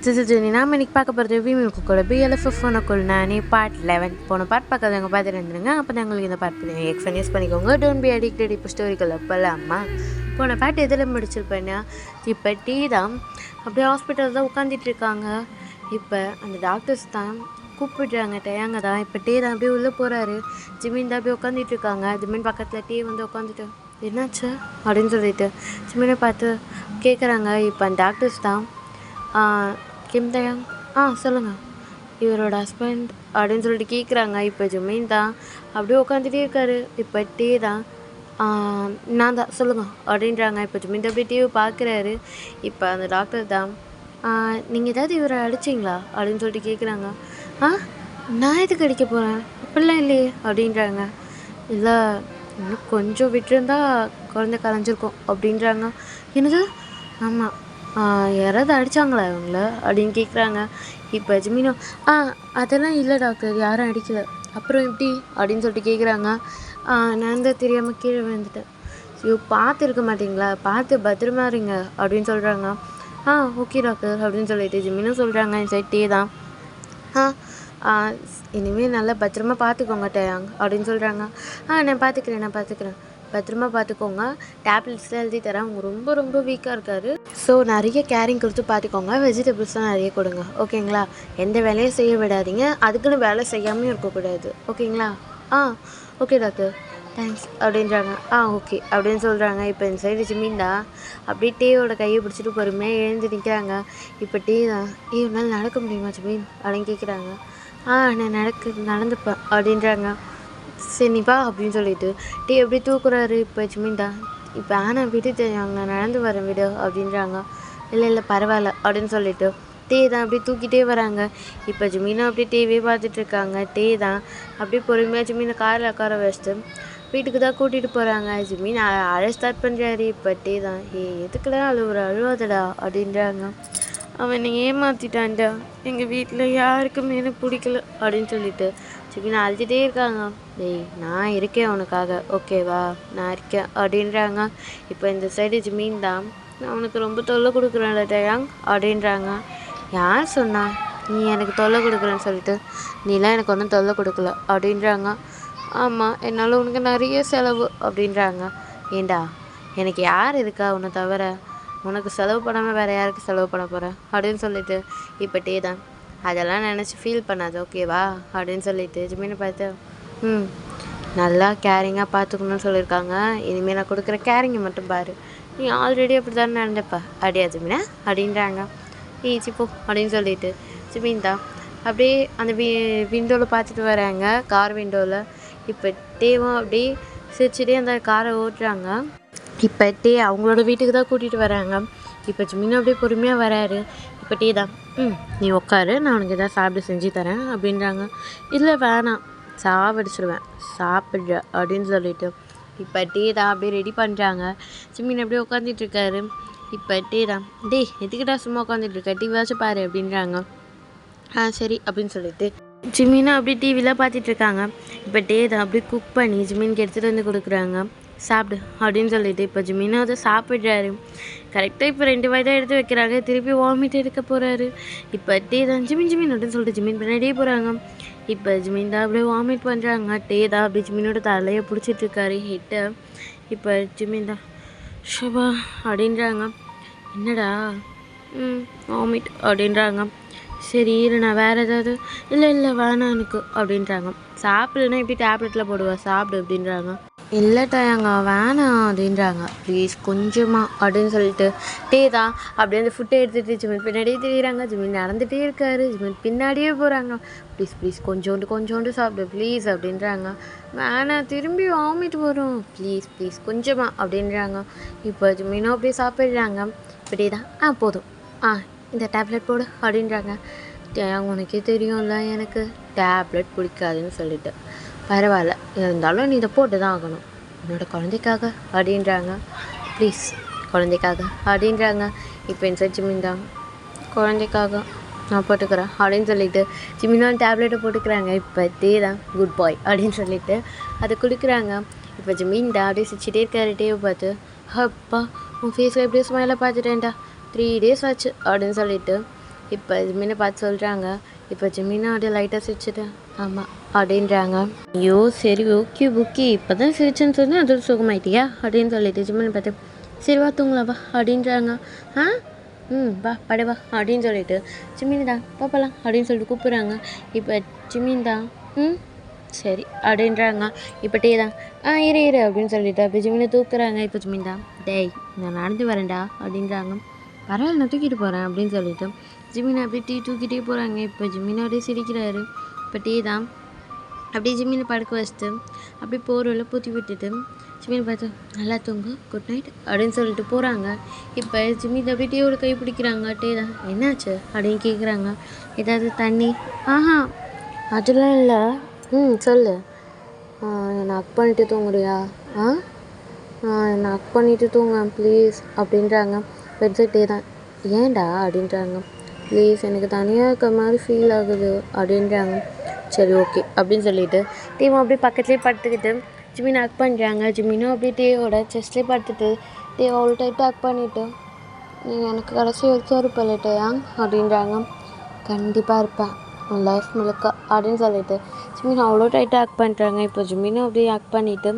நாம் இன்னைக்கு பார்க்க போகிறது விமில்கோட பிஎல்எஃப்எஃப் ஒனக்குள் நானே பார்ட் 11 போன பார்ட் பார்க்காதவங்க பார்த்துட்டு இருந்துருங்க. அப்போ தான் உங்களுக்கு இந்த பார்ட் எக்ஸ்பீரியன்ஸ் பண்ணிக்கோங்க. Don't be addicted. இப்போ ஸ்டோரிக்கல் அப்போல்லாமா போன பார்ட் எதில் முடிச்சிருப்பேன்னா, இப்போ டீ தான் அப்படியே ஹாஸ்பிட்டல் தான் உட்காந்துட்டு இருக்காங்க. இப்போ அந்த டாக்டர்ஸ் தான் கூப்பிடுறாங்க, டயாங்க தான். இப்போ டீ தான் அப்படியே உள்ளே போகிறாரு. ஜிமின் தான் அப்படியே உட்காந்துட்டு இருக்காங்க. ஜிமின் பக்கத்தில் டீ வந்து உட்காந்துட்டு என்னாச்சு அப்படின்னு சொல்லிட்டு ஜிமினை பார்த்து கேட்குறாங்க. இப்போ அந்த டாக்டர்ஸ் தான் கிம் தயாங் சொல்லுங்கள், இவரோட ஹஸ்பண்ட் அப்படின்னு சொல்லிட்டு கேட்குறாங்க. இப்போ ஜிமின் தான் அப்படியே உட்காந்துட்டே இருக்காரு. இப்போ டீ தான் நான் தான் சொல்லுங்கள் அப்படின்றாங்க. இப்போ ஜிமின் அப்படியே டிவி பார்க்குறாரு. இப்போ அந்த டாக்டர் தான் நீங்கள் ஏதாவது இவரை அடிச்சிங்களா அப்படின்னு சொல்லிட்டு கேட்குறாங்க. நான் எதுக்கு அடிக்க போகிறேன், அப்படிலாம் இல்லையே அப்படின்றாங்க. இல்லை, இன்னும் கொஞ்சம் விட்டுருந்தா குழந்தை கலைஞ்சிருக்கும் அப்படின்றாங்க. என்னது, ஆமாம், யாராவது அடித்தாங்களா இவங்கள அப்படின்னு கேட்குறாங்க. இப்போ ஜிமினோ அதெல்லாம் இல்லை டாக்டர், யாரும் அடிக்கலை. அப்புறம் எப்படி அப்படின்னு சொல்லிட்டு கேட்குறாங்க. நான் தான் தெரியாமல் கீழே விழுந்துட்டேன். பார்த்து இருக்க மாட்டிங்களா, பார்த்து பத்திரமா இருங்க அப்படின்னு சொல்கிறாங்க. ஓகே டாக்டர் அப்படின்னு சொல்லிட்டு ஜிமினும் சொல்கிறாங்க. இந்த சைட் டீ தான் இனிமேல் நல்லா பத்திரமா பார்த்துக்கோங்க டயாங் அப்படின்னு சொல்கிறாங்க. நான் பார்த்துக்கிறேன், பத்திரமா பார்த்துக்கோங்க. டேப்லெட்ஸ்லாம் எழுதி தரேன். அவங்க ரொம்ப ரொம்ப வீக்காக இருக்கார். ஸோ நிறைய கேரிங் கொடுத்து பார்த்துக்கோங்க. வெஜிடபிள்ஸ்லாம் நிறைய கொடுங்க, ஓகேங்களா? எந்த வேலையும் செய்ய விடாதீங்க, அதுக்குன்னு வேலை செய்யாமையும் இருக்கக்கூடாது, ஓகேங்களா? ஓகே டாக்டர், தேங்க்ஸ் அப்படின்றாங்க. ஓகே அப்படின்னு சொல்கிறாங்க. இப்போ இந்த சைடு ஜிமின் தான் அப்படியே டீயோட கையை பிடிச்சிட்டு பொறுமையாக எழுந்து நிற்கிறாங்க. இப்போ டீ தான் உன்னால் நடக்க முடியுமா ஜிமின் அப்படின்னு கேட்குறாங்க. நான் நடந்துப்பேன் அப்படின்றாங்க. சரிப்பா அப்படின்னு சொல்லிட்டு டீ எப்படி தூக்குறாரு. இப்போ ஜிமின் தான் இப்போ விட்டு தெரியாங்க, நான் நடந்து வரேன் விடு அப்படின்றாங்க. இல்லை பரவாயில்ல அப்படின்னு சொல்லிட்டு டீ தான் அப்படியே தூக்கிட்டே வராங்க. இப்போ ஜிமினும் அப்படியே டிவியே பார்த்துட்ருக்காங்க. டீ தான் அப்படியே பொறுமையாக ஜிமினை காரில் உட்கார வச்சுட்டு வீட்டுக்கு தான் கூட்டிகிட்டு போகிறாங்க. ஜிமின் அழ ஸ்டார்ட் பண்ணுறாரு. இப்போ டீ தான் எதுக்குலாம் அழுவாதடா அப்படின்றாங்க. அவன் ஏமாற்றிட்டான்டா, எங்கள் வீட்டில் யாருக்குமே எனக்கு பிடிக்கல அப்படின்னு சொல்லிட்டு ஜிமின் அழுதுகிட்டே இருக்காங்க. நான் இருக்கேன் உனக்காக, ஓகேவா, நான் இருக்கேன் அப்படின்றாங்க. இப்போ இந்த சைடு ஜிமின் தான் அவனுக்கு ரொம்ப தொல்லை கொடுக்குறேன்ல டயாங் அப்படின்றாங்க. யார் சொன்னா நீ எனக்கு தொல்லை கொடுக்குறேன்னு சொல்லிட்டு? நீலாம் எனக்கு ஒன்றும் தொல்லை கொடுக்கல அப்படின்றாங்க. ஆமாம், என்னால் உனக்கு நிறைய செலவு அப்படின்றாங்க. ஏண்டா, எனக்கு யார் இருக்கா உன்னை தவிர? உனக்கு செலவு பண்ணாமல் வேறு யாருக்கு செலவு பண்ண போகிறேன் அப்படின்னு சொல்லிட்டு இப்போ டீ தான் அதெல்லாம் நினச்சி ஃபீல் பண்ணாது, ஓகேவா அப்படின்னு சொல்லிட்டு ஜிமினை பார்த்து நல்லா கேரிங்காக பார்த்துக்கணும்னு சொல்லியிருக்காங்க. இனிமேல் நான் கொடுக்குற கேரிங்கை மட்டும் பாரு, நீ ஆல்ரெடி அப்படி தானே நடந்துப்பா அப்படியா ஜிமினா அப்படின்றாங்க. சிப்போ அப்படின்னு சொல்லிட்டு ஜிமின் தான் அப்படியே அந்த விண்டோவில் பார்த்துட்டு வராங்க, கார் விண்டோவில். இப்போ டீவும் அப்படியே சிரிச்சுட்டே அந்த காரை ஓட்டுறாங்க. இப்போ டீ அவங்களோட வீட்டுக்கு தான் கூட்டிகிட்டு வராங்க. இப்போ ஜிமின் அப்படியே பொறுமையாக வராரு. இப்போ டீ தான் நீ உட்காரு, நான் உனக்கு எதாவது சாப்பிட செஞ்சு தரேன் அப்படின்றாங்க. இல்லை வேணாம், சாப்பிடுச்சிடுவேன், சாப்பிட்ற அப்படின்னு சொல்லிட்டு இப்போ டீ தான் அப்படியே ரெடி பண்ணுறாங்க. ஜிமின் அப்படியே உட்காந்துட்ருக்காரு. இப்போ டீ தான் எதுக்கிட்டா சும்மா உட்காந்துட்ருக்க, டிவியாச்சும் பாரு அப்படின்றாங்க. சரி அப்படின்னு சொல்லிட்டு ஜிமினும் அப்படியே டிவிலாம் பார்த்துட்ருக்காங்க. இப்போ டீ தான் அப்படியே குக் பண்ணி ஜிமினுக்கு எடுத்துகிட்டு வந்து கொடுக்குறாங்க. சாப்பிடு அப்படின்னு சொல்லிட்டு இப்போ ஜிமினும் அதை சாப்பிட்றாரு. கரெக்டாக இப்போ 2 வாய் தான் எடுத்து வைக்கிறாங்க. திருப்பி வாமிட் எடுக்க போகிறாரு. இப்போ டீ தான் ஜிமின் அப்படின்னு சொல்லிட்டு ஜிமின் பின்னாடியே போகிறாங்க. இப்போ ஜிமின் தான் அப்படியே வாமிட் பண்ணுறாங்க. டீ தான் அப்படி ஜிமினோட தலையை பிடிச்சிட்ருக்காரு, ஹெட்டை. இப்போ ஜிமின் தான் ஷபா அப்படின்றாங்க. என்னடா வாமிட் அப்படின்றாங்க. சரி இரு, நான் வேறு ஏதாவது. இல்லை வேணாம் எனக்கு அப்படின்றாங்க. சாப்பிடுன்னா எப்படி டேப்லெட்டில் போடுவா, சாப்பிடு அப்படின்றாங்க. இல்லை டயாங்க வேணாம் அப்படின்றாங்க. ப்ளீஸ் கொஞ்சமாக அப்படின்னு சொல்லிட்டு டீ தான் அப்படியே அந்த ஃபுட்டை எடுத்துகிட்டு ஜிமின் பின்னாடியே தெரியுறாங்க. ஜிமின் நடந்துகிட்டே இருக்காரு, ஜிமின் பின்னாடியே போகிறாங்க. ப்ளீஸ் கொஞ்சோண்டு சாப்பிடு ப்ளீஸ் அப்படின்றாங்க. வேணாம், திரும்பி வாமிட் வரும், ப்ளீஸ் கொஞ்சமாக அப்படின்றாங்க. இப்போ ஜிமினும் அப்படியே சாப்பிட்றாங்க. இப்போ டீ தான் போதும், இந்த டேப்லெட் போடு அப்படின்றாங்க. உனக்கே தெரியும்ல எனக்கு டேப்லெட் பிடிக்காதுன்னு சொல்லிட்டு. பரவாயில்ல, இருந்தாலும் நீ இதை போட்டு தான் ஆகணும், என்னோட குழந்தைக்காக அப்படின்றாங்க. ப்ளீஸ் குழந்தைக்காக அப்படின்றாங்க. இப்போ இந்த ஜிமின் தான் குழந்தைக்காக நான் போட்டுக்கிறேன் அப்படின்னு சொல்லிட்டு ஜிமினான் டேப்லெட்டை போட்டுக்கிறாங்க. இப்போ டீ தான் குட் பாய் அப்படின்னு சொல்லிட்டு அதை கொடுக்குறாங்க. இப்போ ஜிமின் தான் அப்படியே சிரிச்சிட்டே இருக்காரு. டீவை பார்த்து அப்பா உன் ஃபேஸில் எப்படியே ஸ்மைலாக பார்த்துட்டேன்டா, 3 days ஆச்சு அப்படின்னு சொல்லிட்டு இப்போ ஜிமினை பார்த்து சொல்கிறாங்க. இப்போ ஜிமினா அப்படியே லைட்டாக சிரிச்சுட்டு ஆமாம் அப்படின்றாங்க. ஐயோ சரி ஓகே ஓகே இப்போ தான் சிரிச்சுன்னு சொன்னால் அது சுகமாயிட்டியா அப்படின்னு சொல்லிட்டு ஜிமினை பார்த்து சரி வா தூங்கலாம் வா அப்படின்றாங்க. ஆ வா படை வா அப்படின்னு சொல்லிட்டு ஜிமின்தா பாப்பலாம் அப்படின்னு சொல்லிட்டு கூப்பிட்றாங்க. இப்போ ஜிமின்தா சரி அப்படின்றாங்க. இப்போ டே தான் இரு அப்படின்னு சொல்லிட்டு அப்படி ஜிமினை தூக்குறாங்க. இப்போ ஜிமின்தா டேய் நான் நடந்து வரேன்டா அப்படின்றாங்க. பரவாயில்ல நான் தூக்கிட்டு போகிறேன் அப்படின்னு சொல்லிட்டு ஜிமினை அப்படியே டீ தூக்கிட்டே போகிறாங்க. இப்போ ஜிமினை அப்படியே சிரிக்கிறாரு. இப்போ டே தான் அப்படியே ஜிமினை படுக்க வச்சுட்டு அப்படியே போர்வையில் பூத்தி விட்டுட்டு ஜிமினை பார்த்து நல்லா தூங்கு குட் நைட் அப்படின்னு சொல்லிட்டு போகிறாங்க. இப்போ ஜிமின் அப்படியே டீயோட கை பிடிக்கிறாங்க. டே தான் என்னாச்சு அப்படின்னு கேட்குறாங்க. ஏதாவது தண்ணி? அதெல்லாம் இல்லை. சொல்லு. என்னை அக் பண்ணிட்டு தூங்குறியா? என்னை அக் பண்ணிட்டு தூங்க ப்ளீஸ் அப்படின்றாங்க. வெட்ஸிட்டே தான் ஏன்டா அப்படின்றாங்க. ப்ளீஸ் எனக்கு தனியாக இருக்க மாதிரி ஃபீல் ஆகுது அப்படின்றாங்க. சரி ஓகே அப்படின்னு சொல்லிட்டு டீமும் அப்படியே பக்கத்துலேயே படுத்துக்கிட்டு ஜிமினை அக் பண்ணுறாங்க. ஜிமினும் அப்படியே டேயோட செஸ்ட்லேயே படுத்துட்டு டே அவ்வளோ டைட்டாக அக் பண்ணிவிட்டு நீங்கள் எனக்கு கடைசி வரைக்கும் இருப்பல டேயா அப்படின்றாங்க. கண்டிப்பாக இருப்பேன் உன் லைஃப் முழுக்க அப்படின்னு சொல்லிட்டு ஜிமின் அவ்வளோ டைட்டாக ஆக்ட் பண்ணுறாங்க. இப்போ ஜிமினும் அப்படியே ஆக்ட் பண்ணிவிட்டு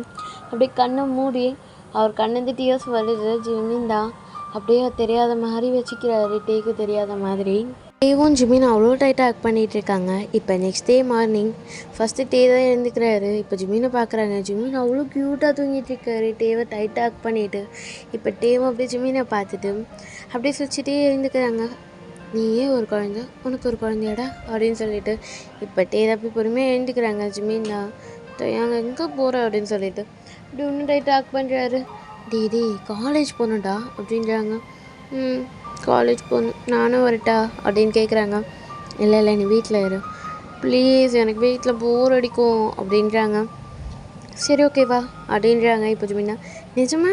அப்படியே கண்ணை மூடி அவர் கண்ணந்து டியர்ஸ் வருது. ஜிமின் தான் அப்படியே தெரியாத மாதிரி வச்சுக்கிறாரு. டேக்கு தெரியாத மாதிரி. டேவும் ஜிமின் அவ்வளோ டைட்டாக ஆக்ட் பண்ணிகிட்டு இருக்காங்க. இப்போ next day morning first day தான் எழுந்துக்கிறாரு. இப்போ ஜிமினை பார்க்குறாங்க. ஜிமின் அவ்வளோ க்யூட்டாக தூங்கிட்டு இருக்காரு. டேவை டைட்டாக ஆக்ட் பண்ணிவிட்டு இப்போ டேவும் அப்படியே ஜிமினை பார்த்துட்டு அப்படியே சுவிச்சிட்டே எழுந்துக்கிறாங்க. நீயே ஒரு குழந்த உனக்கு ஒரு குழந்தையாடா அப்படின்னு சொல்லிட்டு இப்போ டே அப்படி பொறுமையாக எழுந்துக்கிறாங்க. ஜிமின் தான் அங்கே எங்கே போகிற அப்படின்னு சொல்லிட்டு அப்படி ஒன்றும் டைட்டாக ஆக்ட் பண்ணுறாரு. டே காலேஜ் போகணுண்டா அப்படின்றாங்க. காலேஜ் போகணும் நானும் வரட்டா அப்படின்னு கேட்குறாங்க. இல்லை நீ வீட்டில் இரு ப்ளீஸ் எனக்கு வீட்டில் போர் அடிக்கும் அப்படின்றாங்க. சரி ஓகேவா அப்படின்றாங்க. இப்போ ஜிமினா நிஜமா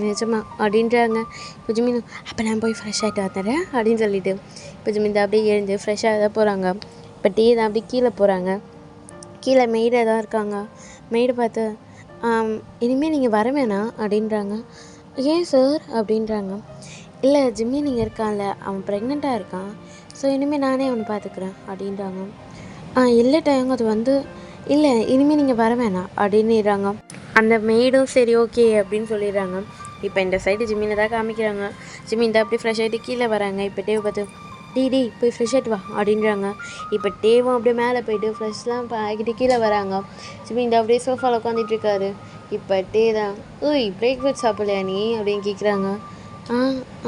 நிஜமா அப்படின்றாங்க. இப்போ ஜிமினா அப்போ நான் போய் ஃப்ரெஷ் ஆகிட்டு வந்துடுறேன் அப்படின்னு சொல்லிட்டு இப்போ ஜிமின் அப்படியே எழுந்து ஃப்ரெஷ்ஷாக தான் போகிறாங்க. இப்போ டீ தான் அப்படியே கீழே போகிறாங்க. கீழே மெய்டாக தான் இருக்காங்க. மெய்டு பார்த்து இனிமேல் நீங்கள் வர வேணாம் அப்படின்றாங்க. ஏன் சார் அப்படின்றாங்க. இல்லை ஜிம்மி நீங்கள் இருக்கான்ல அவன் ப்ரெக்னெண்ட்டாக இருக்கான். ஸோ இனிமேல் நானே அவனை பார்த்துக்குறேன் அப்படின்றாங்க. இல்லை டைம் அது வந்து இல்லை இனிமேல் நீங்கள் வர வேணாம் அப்படின்னுறாங்க. அந்த மெய்டும் சரி ஓகே அப்படின்னு சொல்லிடுறாங்க. இப்போ இந்த சைடு ஜிம்மினை தான் காமிக்கிறாங்க. ஜிம்மின் தான் அப்படி ஃப்ரெஷ் ஆகிட்டு கீழே வராங்க. இப்போ டேவை பார்த்து டீ போய் ஃப்ரெஷ் ஆகிட்டு வா அப்படின்றாங்க. இப்போ டேவும் அப்படியே மேலே போய்ட்டு ஃப்ரெஷ்லாம் ஆகிட்டு கீழே வராங்க. ஜிம்மின் தான் அப்படியே சோஃபாவில் உட்காந்துட்ருக்காரு. இப்போ டே தான் பிரேக்ஃபாஸ்ட் சாப்பிடலையா நீ அப்படின்னு கேட்குறாங்க.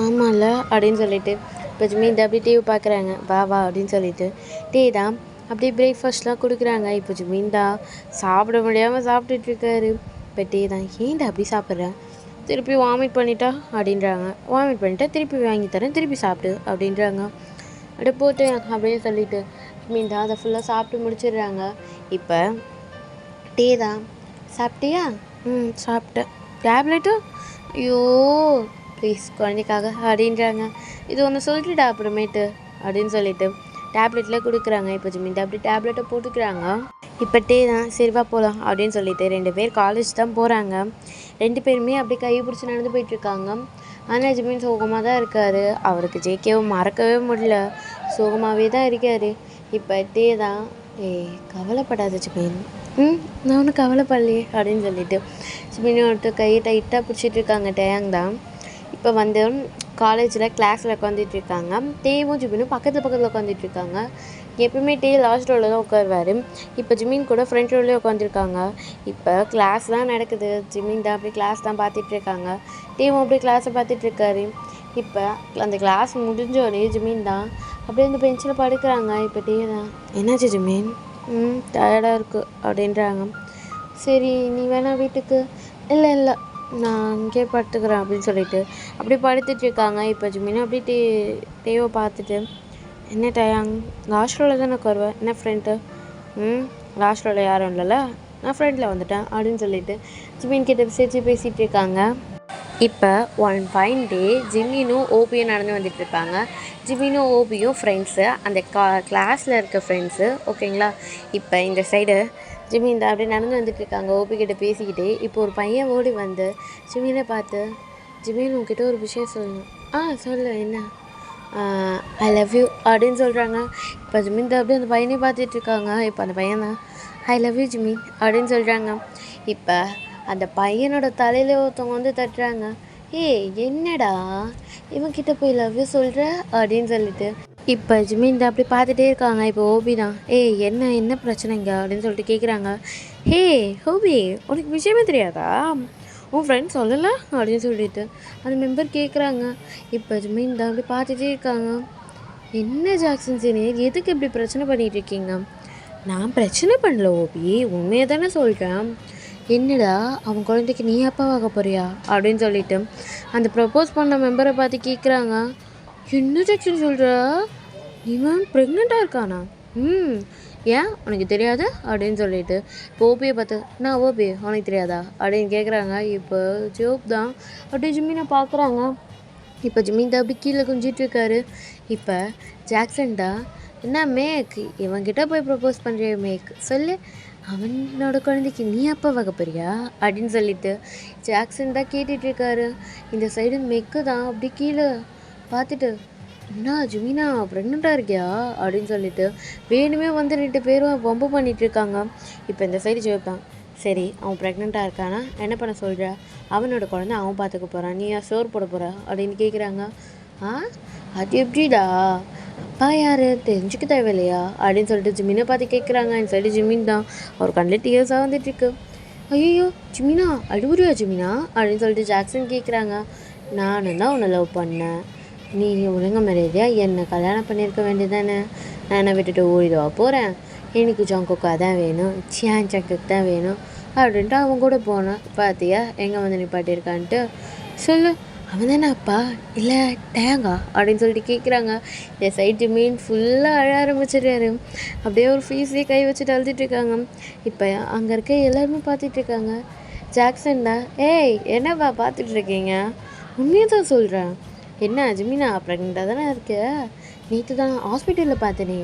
ஆமாம்ல அப்படின்னு சொல்லிட்டு இப்போ ஜிம்மின் தான் அப்படியே டேவை பார்க்குறாங்க. வா அப்படின்னு சொல்லிட்டு டே தான் அப்படியே பிரேக்ஃபாஸ்ட்லாம் கொடுக்குறாங்க. இப்போ ஜிம்மின் தான் சாப்பிட முடியாமல் சாப்பிட்டுட்ருக்காரு. இப்போ டே தான் ஏன்டா அப்படி சாப்பிட்றேன் திருப்பி வாமிட் பண்ணிட்டா அப்படின்றாங்க. வாமிட் பண்ணிட்டா திருப்பி வாங்கி தரேன் திருப்பி சாப்பிடு அப்படின்றாங்க. அப்படியே போட்டு அப்படின்னு சொல்லிட்டு ஜிம்மின் தான் அதை ஃபுல்லாக சாப்பிட்டு முடிச்சிடுறாங்க. இப்போ டே தான் சாப்பிட்டியா? சாப்பிட்டேன். டேப்லெட்டு? ஐயோ ப்ளீஸ் குழந்தைக்காக அப்படின்றாங்க. இது ஒன்று சொல்லிட்டுடா அப்புறமேட்டு அப்படின்னு சொல்லிட்டு டேப்லெட்டில் கொடுக்குறாங்க. இப்போ ஜிம்மின் அப்படி டேப்லெட்டை போட்டுக்கிறாங்க. இப்போ டே தான் சரிவா போகலாம் அப்படின்னு சொல்லிட்டு 2 பேர் காலேஜ் தான் போகிறாங்க. 2 பேருமே அப்படியே கை பிடிச்சி நடந்து போயிட்டுருக்காங்க. ஆனால் ஜிம்மின் சோகமாக தான் இருக்கார். அவருக்கு ஜேகேவும் மறக்கவே முடியல. சோகமாகவே தான் இருக்கார். இப்போ டே தான் கவலைப்படாத ஜிம்மின் நான் ஒன்றும் கவலைப்படலையே அப்படின்னு சொல்லிட்டு ஜிம்மின் ஒருத்தர் கையை டைட்டாக பிடிச்சிட்ருக்காங்க. டேயாங் தான் இப்போ வந்து காலேஜில் கிளாஸில் உட்காந்துட்ருக்காங்க. டேவும் ஜிம்மினும் பக்கத்தில் உட்காந்துட்ருக்காங்க. எப்பவுமே டே லாஸ்ட் ரோவில் தான் உட்காருவார். இப்போ ஜிம்மின் கூட ஃப்ரண்ட் ரோவ்லேயே உட்காந்துருக்காங்க. இப்போ கிளாஸ்லாம் நடக்குது. ஜிம்மின் தான் அப்படியே கிளாஸ் தான் பார்த்துட்ருக்காங்க. டேவும் அப்படியே கிளாஸை பார்த்துட்ருக்காரு. இப்போ அந்த கிளாஸ் முடிஞ்சோடனே ஜிம்மின் தான் அப்படியே அந்த பெஞ்சில் படுக்கிறாங்க. இப்போ டே தான் என்னாச்சு ஜிம்மின்? டயர்டாக இருக்குது அப்படின்றாங்க. சரி நீ வேணா வீட்டுக்கு? இல்லை நான் இங்கே படுத்துக்கிறேன் அப்படின்னு சொல்லிட்டு அப்படியே படுத்துட்ருக்காங்க. இப்போ ஜிம்மினும் அப்படியே டேவை பார்த்துட்டு என்ன டயாங் லாஸ்ட் ரோவில் தானே உட்காருவேன் என்ன ஃப்ரெண்ட்டு? லாஸ்ட் ரோவில் யாரும் இல்லைல்ல நான் ஃப்ரெண்டில் வந்துட்டேன் அப்படின்னு சொல்லிட்டு ஜிம்மின் கிட்ட சிரிச்சு பேசிகிட்டு இருக்காங்க. இப்போ ஒன் ஃபைன் டே ஜிம்மினும் ஓபியும் நடந்து வந்துட்டுருக்காங்க. ஜிம்மினும் ஓபியும் ஃப்ரெண்ட்ஸு, அந்த கிளாஸில் இருக்க ஃப்ரெண்ட்ஸு ஓகேங்களா. இப்போ இந்த சைடு ஜிம்மின் தான் அப்படியே நடந்து வந்துட்டுருக்காங்க. ஓபிக்கிட்ட பேசிக்கிட்டே இப்போ ஒரு பையன் ஓடி வந்து ஜிம்மினை பார்த்து ஜிம்மின் உங்ககிட்ட ஒரு விஷயம் சொல்லணும். சொல்லு என்ன? ஐ லவ் யூ அப்படின்னு சொல்கிறாங்க. இப்போ ஜிமின் தான் அப்படியே அந்த பையனே பார்த்துட்ருக்காங்க. இப்போ அந்த பையன் தான் ஐ லவ் யூ ஜிமின் அப்படின்னு சொல்கிறாங்க. இப்போ அந்த பையனோட தலையில் ஒருத்தவங்க வந்து தட்டுறாங்க. ஏய் என்னடா இவன்கிட்ட போய் லவ் யூ சொல்கிற அப்படின்னு சொல்லிட்டு இப்போ ஜிமின் தான் அப்படி பார்த்துட்டே இருக்காங்க. இப்போ ஓபி தான் ஏய் என்ன பிரச்சனைங்க அப்படின்னு சொல்லிட்டு கேட்குறாங்க. ஹே ஓபி உனக்கு விஷயமே தெரியாதா, உன் ஃப்ரெண்ட் சொல்லலை அப்படின்னு சொல்லிட்டு அந்த மெம்பர் கேட்குறாங்க. இப்போ ஜிமின் தான் அப்படி பார்த்துட்டே இருக்காங்க. என்ன ஜாக்சன் சீனியர் எதுக்கு இப்படி பிரச்சனை பண்ணிகிட்டு இருக்கீங்க? நான் பிரச்சனை பண்ணல ஓபி, உண்மையை தானே சொல்கிறேன். என்னடா அவன் குழந்தைக்கு நீ அப்பாவாக போறியா அப்படின்னு சொல்லிட்டு அந்த ப்ரப்போஸ் பண்ண மெம்பரை பார்த்து கேட்குறாங்க. என்ன ஜாக்சன் சொல்கிற, இவன் ப்ரெக்னெண்ட்டாக இருக்கானா? ஏன் உனக்கு தெரியாது அப்படின்னு சொல்லிட்டு இப்போ ஓபியை பார்த்து நான் ஓபி உனக்கு தெரியாதா அப்படின்னு கேட்குறாங்க. இப்போ ஜோப் தான் அப்படியே ஜிம்மினை பார்க்குறாங்க. இப்போ ஜிம்மின் தான் அப்படி கீழே குஞ்சிட்டு இருக்காரு. இப்போ ஜாக்சன் தான் என்ன மேக் இவன்கிட்ட போய் ப்ரப்போஸ் பண்ணுறிய மேக் சொல்லு, அவனோட குழந்தைக்கு நீ அப்பா வகை போறியா அப்படின்னு சொல்லிட்டு ஜாக்சன் தான் கேட்டுட்ருக்காரு. இந்த சைடு மெக்கு தான் அப்படி கீழே பார்த்துட்டு என்ன ஜிமினா ப்ரெக்னெண்ட்டாக இருக்கியா அப்படின்னு சொல்லிட்டு வேணுமே வந்து 2 பேரும் பம்பு பண்ணிகிட்ருக்காங்க. இப்போ இந்த சைடு ஜோப்பான் சரி அவன் ப்ரெக்னெண்ட்டாக இருக்கானா என்ன பண்ண சொல்கிற, அவனோட குழந்தை அவன் பார்த்துக்க போகிறான், நீ சோறு போட போகிற அப்படின்னு கேட்குறாங்க. அது எப்படிடா அப்பா யார் தெரிஞ்சுக்க தேவையில்லையா அப்படின்னு சொல்லிட்டு ஜிமினை பார்த்து கேட்குறாங்க. இந்த சைடு ஜிமின் தான் அவர் கண்ணில் டியர்ஸாக வந்துட்டுருக்கு. ஐயோ ஜிமினா அழுவுறியா ஜிமினா அப்படின்னு சொல்லிட்டு ஜாக்சன் கேட்குறாங்க. நானும் தான் உன்னை லவ் பண்ணேன், நீ ஒழுங்க மரியாதையாக என்னை கல்யாணம் பண்ணியிருக்க வேண்டியதானே, நான் என்னை விட்டுட்டு ஓடிடுவா போகிறேன், எனக்கு ஜங்குக்கா தான் வேணும், சியான் ஜங்குக்கு தான் வேணும் அப்படின்ட்டு அவன் கூட போனான். பார்த்தியா எங்கே வந்து நிப்பாட்டியிருக்கான்ட்டு சொல்லு, அவன் தானே அப்பா இல்லை டேங்கா அப்படின்னு சொல்லிட்டு கேட்குறாங்க. என் சைடு மீன் ஃபுல்லாக அழ ஆரம்பிச்சிடுறாரு. அப்படியே ஒரு ஃபீஸே கை வச்சுட்டு அழுதுட்டுருக்காங்க. இப்போ அங்கே இருக்க எல்லாருமே பார்த்துட்ருக்காங்க. ஜாக்சன் தான் ஏய் என்னப்பா பார்த்துட்ருக்கீங்க, உண்மையை தான் சொல்கிறேன், என்ன ஜிமினா ப்ரெக்னெண்ட்டாக தானே இருக்க, நேற்று தான் ஹாஸ்பிட்டலில் பார்த்தனே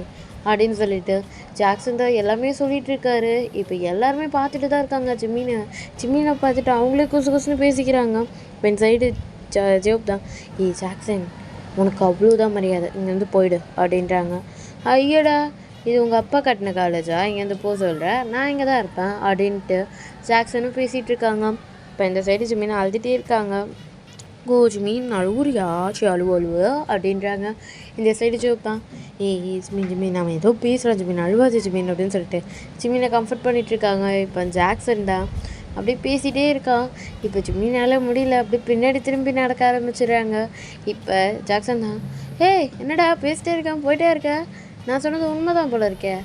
அப்படின்னு சொல்லிட்டு ஜாக்சன் தான் எல்லாமே சொல்லிகிட்ருக்காரு. இப்போ எல்லாருமே பார்த்துட்டு தான் இருக்காங்க ஜிமினை பார்த்துட்டு அவங்களே கொசுன்னு பேசிக்கிறாங்க. இப்போ என் சைடு ஜோப் தான் ஏய் ஜாக்சன் உனக்கு அவ்வளோதான் மரியாதை, இங்கேருந்து போயிடு அப்படின்றாங்க. ஐயடா இது உங்கள் அப்பா கட்டின காலேஜா, இங்கேருந்து போக சொல்கிற, நான் இங்கே தான் இருப்பேன் அப்படின்ட்டு ஜாக்சனும் பேசிகிட்டு இருக்காங்க. இப்போ இந்த சைடு ஜிமினை அழுதுகிட்டே இருக்காங்க. ஜிமின் அழுவுறியா சரி அழுவு அப்படின்றாங்க. இந்த சைடு ஜோப்பான் ஏய் ஜிமின் அவன் ஏதோ பேசுகிறான் ஜிமின் அழுவாது ஜிமின் அப்படின்னு சொல்லிட்டு ஜிமினை கம்ஃபர்ட் பண்ணிகிட்ருக்காங்க. இப்போ ஜாக்சன் தான் அப்படியே பேசிகிட்டே இருக்கான். இப்போ ஜிமினால் முடியல, அப்படி பின்னாடி திரும்பி நடக்க ஆரம்பிச்சிடுறாங்க. இப்போ ஜாக்சன் தான் ஏய் என்னடா பேசிட்டே இருக்கான் போயிட்டே இருக்க, நான் சொன்னது உண்மை தான் போல இருக்கே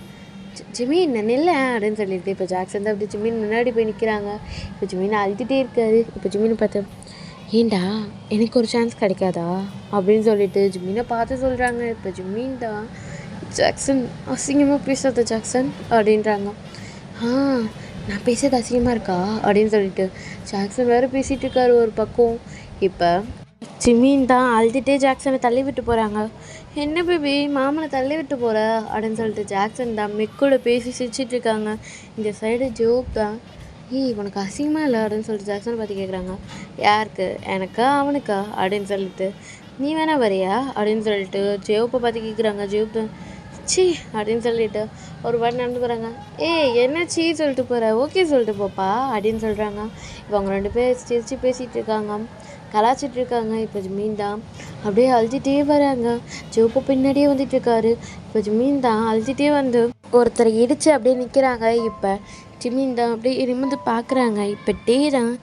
ஜிமின் நில்ல அப்படின்னு சொல்லிட்டு இப்போ ஜாக்சன் தான் அப்படி ஜிமின் முன்னாடி போய் நிற்கிறாங்க. இப்போ ஜிமின் அழுதுகிட்டே இருக்காரு. இப்போ ஜிமினை பார்த்து ஏண்டா எனக்கு ஒரு சான்ஸ் கிடைக்காதா அப்படின்னு சொல்லிட்டு ஜிமினை பார்த்து சொல்கிறாங்க. இப்போ ஜிமின் தான் ஜாக்சன் அசிங்கமாக பேசாத ஜாக்சன் அப்படின்றாங்க. நான் பேசுறது அசிங்கமாக இருக்கா அப்படின்னு சொல்லிட்டு ஜாக்சன் வேறு பேசிகிட்டு இருக்காரு ஒரு பக்கம். இப்போ ஜிமின் தான் அழுதுகிட்டே ஜாக்சனை தள்ளி விட்டு போகிறாங்க. என்ன பேபி மாமனை தள்ளி விட்டு போகிற அப்படின்னு சொல்லிட்டு ஜாக்சன் தான் மெக்கோட பேசி சிரிச்சிட்ருக்காங்க. இந்த சைடு ஜோப் தான் ஏய் உனக்கு அசிங்கமாக இல்லை அப்படின்னு சொல்லிட்டு ஜாக்சனை பார்த்து கேட்குறாங்க. யாருக்கு எனக்கா அவனுக்கா அப்படின்னு சொல்லிட்டு நீ வேணா வரியா அப்படின்னு சொல்லிட்டு ஜோப்பை பார்த்து கேட்குறாங்க. ஜோப் தான் சி அப்படின்னு சொல்லிட்டு ஒரு வாட்டி நடந்து போகிறாங்க. ஏய் என்ன சீ சொல்லிட்டு போகிற, ஓகே சொல்லிட்டு போப்பா அப்படின்னு சொல்கிறாங்க. இப்போ அவங்க 2 பேர் சிரிச்சு பேசிகிட்டு இருக்காங்க, கலாச்சிட்ருக்காங்க. இப்போ ஜிமின் தான் அப்படியே அழுதுகிட்டே வராங்க. ஜோப்பு பின்னாடியே வந்துட்டுருக்காரு. இப்போ ஜிமின் தான் அழுதுகிட்டே வந்து ஒருத்தரை இடித்து அப்படியே நிற்கிறாங்க. இப்போ ஜிமின் தான் அப்படியே நிமிர்ந்து பார்க்குறாங்க. இப்போ தான்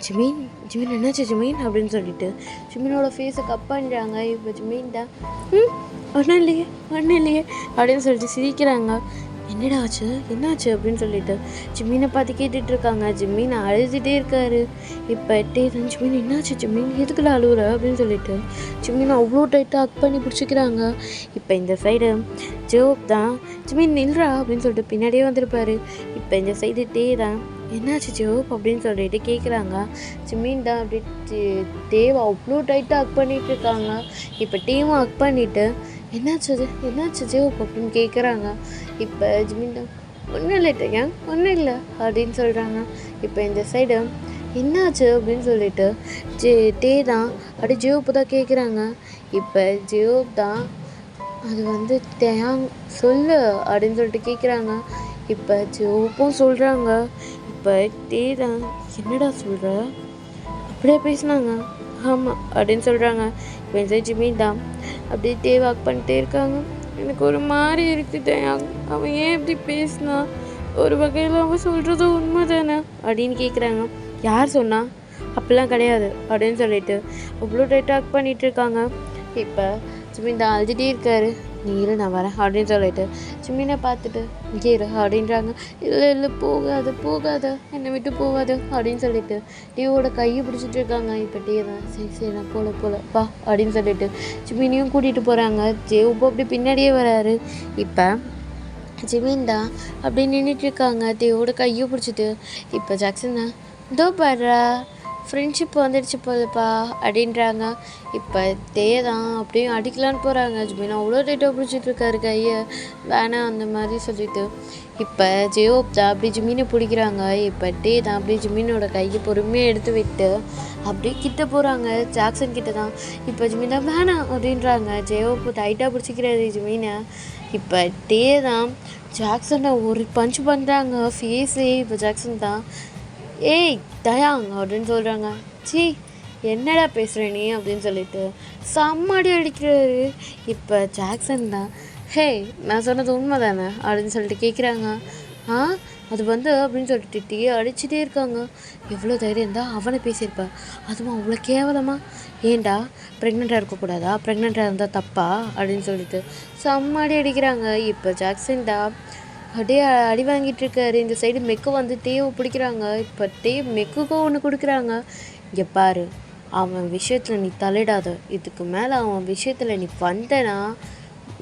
ஜிமின் என்னாச்சு ஜிமின் அப்படின்னு சொல்லிட்டு ஜிமினோட ஃபேஸை கப் பண்ணுறாங்க. இப்போ ஜிமின் தான் ஒன்றும் இல்லையே அப்படின்னு சொல்லிட்டு சிரிக்கிறாங்க. என்னடா ஆச்சு என்னாச்சு அப்படின்னு சொல்லிட்டு ஜிமினை பார்த்து கேட்டுட்ருக்காங்க. ஜிமின் அழுதுகிட்டே இருக்காரு. இப்போ தான் ஜிமின் என்னாச்சு ஜிமின் எதுக்குள்ள அழுகுற அப்படின்னு சொல்லிட்டு ஜிமின் அவ்வளோ டைட்டாக ஹக் பண்ணி பிடிச்சிக்கிறாங்க. இப்போ இந்த சைடு ஜோப் தான் ஜிமின் நில்றா அப்படின்னு சொல்லிட்டு பின்னாடியே வந்திருப்பாரு. இப்போ இந்த சைடு தான் என்னாச்சு ஜோப் அப்படின்னு சொல்லிட்டு கேட்குறாங்க. ஜிமின் தான் அப்படி தேவை அவ்வளோ டைட்டாக ஹக் பண்ணிகிட்டு இருக்காங்க. இப்போ டீமும் ஹக் பண்ணிவிட்டு என்னாச்சு ஜோப் அப்படின்னு கேட்குறாங்க. இப்போ ஜிமின் தான் ஒன்றும் இல்லை ஒன்றும் இல்லை அப்படின்னு சொல்கிறாங்க. இப்போ இந்த சைடு என்னாச்சு அப்படின்னு சொல்லிட்டு தான் அப்படி ஜியோப்பு தான் கேட்குறாங்க. இப்போ ஜியோப் தான் அது வந்து தேங் சொல்லு அப்படின்னு சொல்லிட்டு கேட்குறாங்க. இப்போ ஜியோப்பும் சொல்கிறாங்க. இப்போ டே தான் என்னடா சொல்கிற அப்படியே பேசினாங்க ஆமாம் அப்படின்னு சொல்கிறாங்க. இப்போ இந்த ஜிம்மி தான் அப்படியே டே வாக் பண்ணிட்டே இருக்காங்க. எனக்கு ஒரு மாதிரி இருக்குது அவன் ஏன் இப்படி பேசினா ஒரு வகையில் அவன் சொல்கிறது உண்மை தானே அப்படின்னு கேட்குறாங்க. யார் சொன்னா அப்படிலாம் கிடையாது அப்படின்னு சொல்லிட்டு அவ்வளோ டைட்டாக் பண்ணிகிட்டு இருக்காங்க. இப்போ ஜிமின் தான் அழுதுகிட்டே இருக்காரு. நீ இரு நான் வரேன் அப்படின்னு சொல்லிட்டு ஜிமினை பார்த்துட்டு இங்கே இரு அப்படின்றாங்க. இல்லை போகாத என்னை விட்டு போகாது அப்படின்னு சொல்லிட்டு டீவோட கையை பிடிச்சிட்டு இருக்காங்க. இப்போ டீ தான் சரி நான் போல பா அப்படின்னு சொல்லிட்டு ஜிமினையும் கூட்டிகிட்டு போகிறாங்க. ஜேவுப்போ அப்படி பின்னாடியே வராரு. இப்போ ஜிமின் தான் அப்படி நின்றுட்டுருக்காங்க டீவோட கையை பிடிச்சிட்டு. இப்போ ஜாக்சன் தான் இதோ பாடுறா ஃப்ரெண்ட்ஷிப் வந்துடுச்சு போலப்பா அப்படின்றாங்க. இப்போ டே தான் அப்படியும் அடிக்கலான்னு போகிறாங்க. ஜிமின் அவ்வளோ டைட்டாக பிடிச்சிட்ருக்காரு கையை வேணாம் அந்த மாதிரி சொல்லிட்டு. இப்போ ஜியோப் தான் அப்படி ஜிமினை பிடிக்கிறாங்க. இப்போ டே தான் அப்படியே ஜிமினோட கையை பொறுமையாக எடுத்து விட்டு அப்படியே கிட்ட போகிறாங்க ஜாக்சன் கிட்ட தான். இப்போ ஜிமின் தான் வேணாம் அப்படின்றாங்க. ஜியோப் டைட்டாக பிடிச்சிக்கிறாரு ஜிமினை. இப்போ டே தான் ஜாக்சனை ஒரு பஞ்ச் பண்ணுறாங்க ஃபேஸே. இப்போ ஜாக்சன் தான் ஏய் தயாங் அப்படின்னு சொல்கிறாங்க. சி என்னடா பேசுகிற நீ அப்படின்னு சொல்லிட்டு செம்மடி அடிக்கிறாரு. இப்போ ஜாக்சன் தான் ஹே நான் சொன்னது உண்மை தானே அப்படின்னு சொல்லிட்டு கேட்குறாங்க. அது வந்து அப்படின்னு சொல்லிட்டு டீ அடிச்சுட்டே இருக்காங்க. எவ்வளோ தைரியம் தான் அவனை பேசியிருப்பா அதுவும் அவ்வளோ கேவலமாக ஏன்டா ப்ரெக்னெண்ட்டாக இருக்கக்கூடாதா ப்ரெக்னெண்ட்டாக இருந்தால் தப்பா அப்படின்னு சொல்லிட்டு செம்மடி அடிக்கிறாங்க. இப்போ ஜாக்சன் தான் அப்படியே அடி வாங்கிட்டு இருக்காரு. இந்த சைடு மெக்கு வந்து டேவை பிடிக்கிறாங்க. இப்போ மெக்குக்கும் ஒன்று கொடுக்குறாங்க. இங்கே பாரு அவன் விஷயத்தில் நீ தலையிடாத. இதுக்கு மேலே அவன் விஷயத்தில் நீ வந்தனா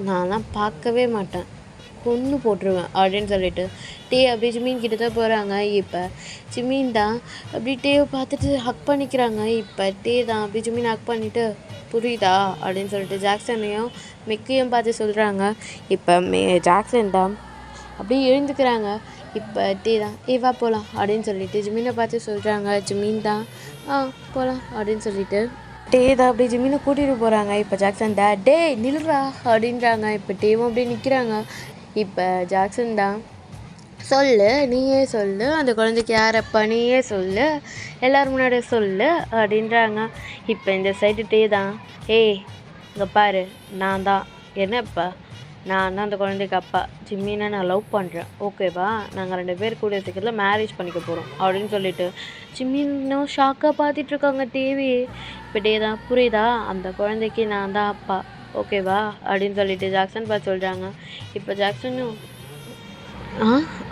நான்லாம் பார்க்கவே மாட்டேன் கொன்று போட்டுருவேன் அப்படின்னு சொல்லிட்டு அப்படியே ஜிமின் கிட்ட தான் போகிறாங்க. இப்போ ஜிமின் தான் அப்படி டேவை பார்த்துட்டு ஹக் பண்ணிக்கிறாங்க. இப்போ தான் அப்படி ஜிமின் ஹக் பண்ணிவிட்டு புரியுதா அப்படின்னு சொல்லிட்டு ஜாக்சனையும் மெக்கையும் பார்த்து சொல்கிறாங்க. இப்போ ஜாக்சன் தான் அப்படியே எழுந்துக்கிறாங்க. இப்போ தான் வா போகலாம் அப்படின்னு சொல்லிட்டு ஜிமினை பார்த்து சொல்கிறாங்க. ஜிமின் தான் போகலாம் அப்படின்னு சொல்லிட்டு தான் அப்படியே ஜிமினை கூட்டிகிட்டு போகிறாங்க. இப்போ ஜாக்சன் தான் நில்றா அப்படின்றாங்க. இப்போ டேவும் அப்படியே நிற்கிறாங்க. இப்போ ஜாக்சன் தான் சொல்லு நீயே சொல்லு அந்த குழந்தைக்கு யாரப்பா நீயே சொல்லு எல்லோரும் முன்னாடி சொல்லு அப்படின்றாங்க. இப்போ இந்த சைடு தான் இங்கே பாரு நான் தான் என்னப்பா நான் தான் அந்த குழந்தைக்கு அப்பா ஜிம்மினை நான் லவ் பண்ணுறேன் ஓகேவா நாங்கள் 2 பேர் கூட சீக்கிரத்தில் மேரேஜ் பண்ணிக்க போகிறோம் அப்படின்னு சொல்லிட்டு ஜிம்மினும் ஷாக்காக பார்த்துட்ருக்காங்க டிவி. இப்போ தான் புரியுதா அந்த குழந்தைக்கு நான் தான் அப்பா ஓகேவா அப்படின்னு சொல்லிட்டு ஜாக்சன் பார்த்து சொல்கிறாங்க. இப்போ ஜாக்சனும்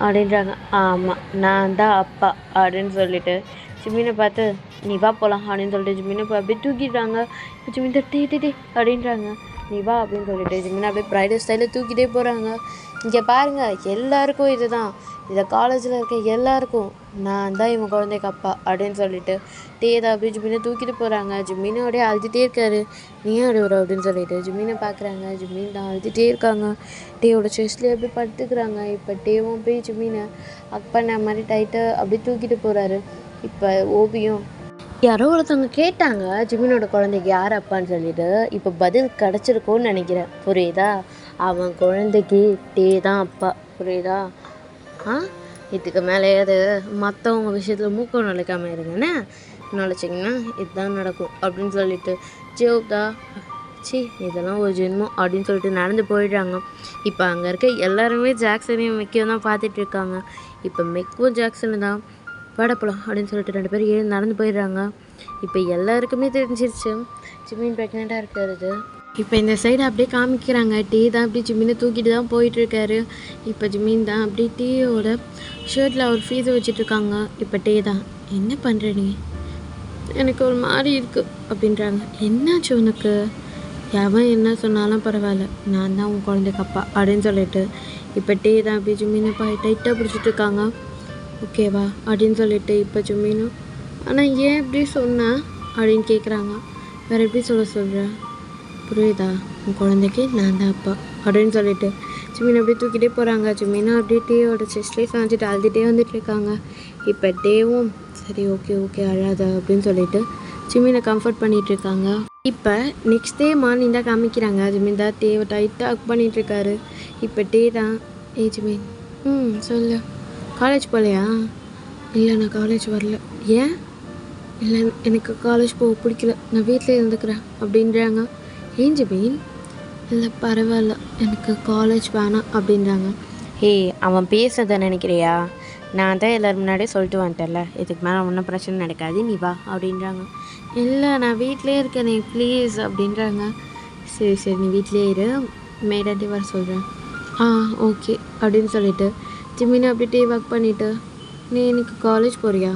அப்படின்றாங்க ஆமாம் நான் தான் அப்பா அப்படின்னு சொல்லிட்டு ஜிம்மினை பார்த்து நீ வா போகலாம் அப்படின்னு சொல்லிட்டு ஜிம்மினை அப்படியே தூக்கிடுறாங்க. இப்போ ஜிம்மின் டே அப்படின்றாங்க நீ வா அப்படின்னு சொல்லிட்டு ஜிம்மினை அப்படியே ப்ரைடல் ஸ்டைலில் தூக்கிட்டே போகிறாங்க. இங்கே பாருங்கள் எல்லாருக்கும் இது தான் இதை காலேஜில் இருக்க எல்லாருக்கும் நான் தான் இவன் குழந்தைக்கு அப்பா அப்படின்னு சொல்லிட்டு தான் அப்படியே ஜிம்மினை தூக்கிட்டு போகிறாங்க. ஜிம்மினை அப்படியே அழுதுகிட்டே இருக்காரு. நீயும் அழுவுற அப்படின்னு சொல்லிட்டு ஜிம்மினை பார்க்குறாங்க. ஜிம்மின் தான் அழுதுகிட்டே இருக்காங்க. டேவோட செஸ்ட்லேயே அப்படியே படுத்துக்கிறாங்க. இப்போ டேவும் அப்படியே ஜிம்மினை ஹக் பண்ண மாதிரி டைட்டாக அப்படியே தூக்கிட்டு போகிறாரு. இப்போ ஓபியும் யாரோ ஒருத்தவங்க கேட்டாங்க ஜிம்மினோட குழந்தைக்கு யார் அப்பான்னு சொல்லிட்டு இப்போ பதில் கிடச்சிருக்கோன்னு நினைக்கிறேன் புரியுதா அவன் குழந்தைக்கு தான் அப்பா புரியுதா இதுக்கு மேலேயாவது மற்றவங்க விஷயத்தில் மூக்கம் நுழைக்காமல் இருங்கண்ணே நுழைச்சிங்கன்னா இதுதான் நடக்கும் அப்படின்னு சொல்லிட்டு ஜோப்தா இதெல்லாம் ஒரு ஜென்மம் அப்படின்னு சொல்லிட்டு நடந்து போயிடுறாங்க. இப்போ அங்கே இருக்க எல்லாருமே ஜாக்சனையும் மெக்கையும் தான் பார்த்துட்ருக்காங்க. இப்போ மெக்கும் ஜாக்சனு தான் படப்பலாம் அப்படின்னு சொல்லிட்டு 2 பேரும் ஏன் நடந்து போயிடுறாங்க. இப்போ எல்லாருக்குமே தெரிஞ்சிருச்சு ஜிம்மின் ப்ரெக்னெண்ட்டாக இருக்கிறது. இப்போ இந்த சைடு அப்படியே காமிக்கிறாங்க. தான் அப்படியே ஜிம்மினை தூக்கிட்டு தான் போயிட்டுருக்காரு. இப்போ ஜிம்மின் தான் அப்படியே டீயோட ஷர்ட்டில் அவர் ஃபீஸை வச்சுட்ருக்காங்க. இப்போ தான் என்ன பண்ணுற நீ எனக்கு ஒரு மாதிரி இருக்குது அப்படின்றாங்க. என்னாச்சு உனக்கு எவன் என்ன சொன்னாலும் பரவாயில்ல நான் தான் உன் குழந்தைக்கு அப்பா அப்படின்னு சொல்லிட்டு இப்போ தான் அப்படியே ஜிம்மினை டைட்டாக பிடிச்சிட்ருக்காங்க. ஓகேவா அப்படின்னு சொல்லிட்டு இப்போ ஜிம்மினும் ஆனால் ஏன் எப்படி சொன்னேன் அப்படின்னு கேட்குறாங்க. வேறு எப்படி சொல்கிறேன் புரியுதா உன் குழந்தைக்கு நான் தான் அப்பா அப்படின்னு சொல்லிட்டு ஜிம்மினை அப்படியே தூக்கிட்டே போகிறாங்க. ஜிம்மினும் அப்படியே டேவோட செஸ்ட்லேயே சாஞ்சிட்டு அழுதுகிட்டே வந்துட்டுருக்காங்க. இப்போ டேவும் சரி ஓகே அழாத அப்படின்னு சொல்லிட்டு ஜிமினை கம்ஃபர்ட் பண்ணிகிட்ருக்காங்க. இப்போ நெக்ஸ்ட் டே மார்னிங் தான் காமிக்கிறாங்க. ஜிமின் தான் டேவை டைட்டாக ஒர்க் பண்ணிகிட்ருக்காரு. இப்போ டே தான், ஜிமின் சொல்லு, காலேஜ் போகலையா? இல்லை, நான் காலேஜ் வரல. ஏன்? இல்லை, எனக்கு காலேஜ் போக பிடிக்கல, நான் வீட்டில் இருந்துக்கிறேன் அப்படின்றாங்க. ஏன் ஜிமின்? இல்லை பரவாயில்ல, எனக்கு காலேஜ் வேணாம் அப்படின்றாங்க. அவன் பேசுறதை நினைக்கிறியா? நான் தான் எல்லோரும் முன்னாடியே சொல்லிட்டு வந்துட்டேன்ல, இதுக்கு மேலே ஒன்றும் பிரச்சனை நடக்காது, நீ வா அப்படின்றாங்க. இல்லை, நான் வீட்டிலே இருக்கேன், நீ ப்ளீஸ் அப்படின்றாங்க. சரி சரி, நீ வீட்டிலே இரு, மேடாண்டி வர சொல்கிறேன். ஓகே அப்படின்னு சொல்லிவிட்டு ஜிமினை அப்படியே ஒர்க் பண்ணிவிட்டு, நீ இன்னைக்கு காலேஜ் போகிறியா?